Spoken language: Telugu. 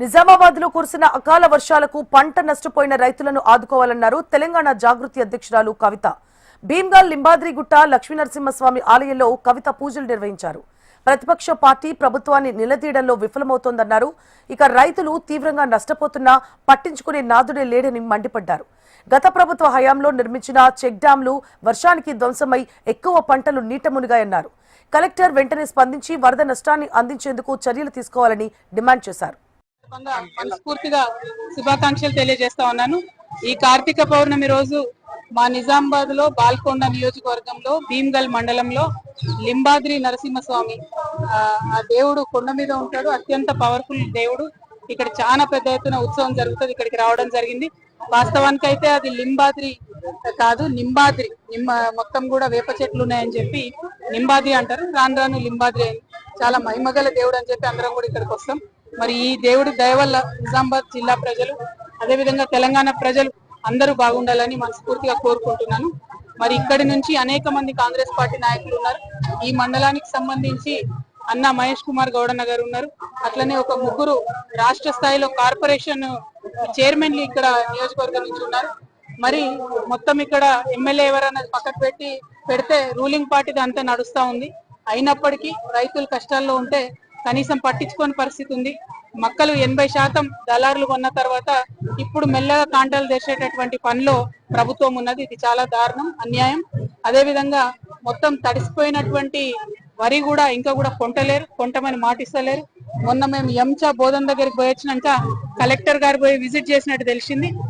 నిజామాబాద్ లో కురిసిన అకాల వర్షాలకు పంట నష్టపోయిన రైతులను ఆదుకోవాలన్నారు తెలంగాణ జాగృతి అధ్యక్షురాలు కవిత. భీమ్గల్ లింబాద్రిగుట్ట లక్ష్మీనరసింహస్వామి ఆలయంలో కవిత పూజలు నిర్వహించారు. ప్రతిపక్ష పార్టీ ప్రభుత్వాన్ని నిలదీయడంలో విఫలమవుతోందన్నారు. ఇక రైతులు తీవ్రంగా నష్టపోతున్నా పట్టించుకునే నాదుడే లేడని మండిపడ్డారు. గత ప్రభుత్వ హయాంలో నిర్మించిన చెక్ డ్యాంలు వర్షానికి ధ్వంసమై ఎక్కువ పంటలు నీట మునిగాయన్నారు. కలెక్టర్ వెంటనే స్పందించి వరద నష్టాన్ని అందించేందుకు చర్యలు తీసుకోవాలని డిమాండ్ చేశారు. మనస్ఫూర్తిగా శుభాకాంక్షలు తెలియజేస్తా ఉన్నాను. ఈ కార్తీక పౌర్ణమి రోజు మా నిజామాబాద్ లో బాల్కొండ నియోజకవర్గంలో భీమ్గల్ మండలంలో లింబాద్రి నరసింహస్వామి ఆ దేవుడు కొండ మీద ఉంటాడు. అత్యంత పవర్ఫుల్ దేవుడు. ఇక్కడ చాలా పెద్ద ఎత్తున ఉత్సవం జరుగుతుంది. ఇక్కడికి రావడం జరిగింది. వాస్తవానికి అయితే అది లింబాద్రి కాదు, నింబాద్రి. మొత్తం కూడా వేప చెట్లు ఉన్నాయని చెప్పి నింబాద్రి అంటారు. రాను రాను లింబాద్రి అని చాలా మహిమగల దేవుడు అని చెప్పి అందరం కూడా ఇక్కడికి వస్తాం. మరి ఈ దేవుడి దయ వల్ల నిజామాబాద్ జిల్లా ప్రజలు, అదేవిధంగా తెలంగాణ ప్రజలు అందరూ బాగుండాలని మనస్ఫూర్తిగా కోరుకుంటున్నాను. మరి ఇక్కడి నుంచి అనేక మంది కాంగ్రెస్ పార్టీ నాయకులు ఉన్నారు. ఈ మండలానికి సంబంధించి అన్న మహేష్ కుమార్ గౌడన్న గారు ఉన్నారు. అట్లనే ఒక ముగ్గురు రాష్ట్ర స్థాయిలో కార్పొరేషన్ చైర్మన్లు ఇక్కడ నియోజకవర్గం నుంచి ఉన్నారు. మరి మొత్తం ఇక్కడ ఎమ్మెల్యే ఎవరన్నది పక్కకు పెడితే రూలింగ్ పార్టీది అంతా నడుస్తా ఉంది. అయినప్పటికీ రైతులు కష్టాల్లో ఉంటే కనీసం పట్టించుకోని పరిస్థితి ఉంది. మక్కలు 80% దళారులు కొన్న తర్వాత ఇప్పుడు మెల్లగా కాంటాలు తెచ్చేటటువంటి పనిలో ప్రభుత్వం ఉన్నది. ఇది చాలా దారుణం, అన్యాయం. అదే విధంగా మొత్తం తడిసిపోయినటువంటి వరి కూడా ఇంకా కూడా కొంటమని మాటిస్తలేరు. మొన్న మేము ఎంచా బోధన దగ్గరికి పోయి వచ్చినాక కలెక్టర్ గారు పోయి విజిట్ చేసినట్టు తెలిసింది.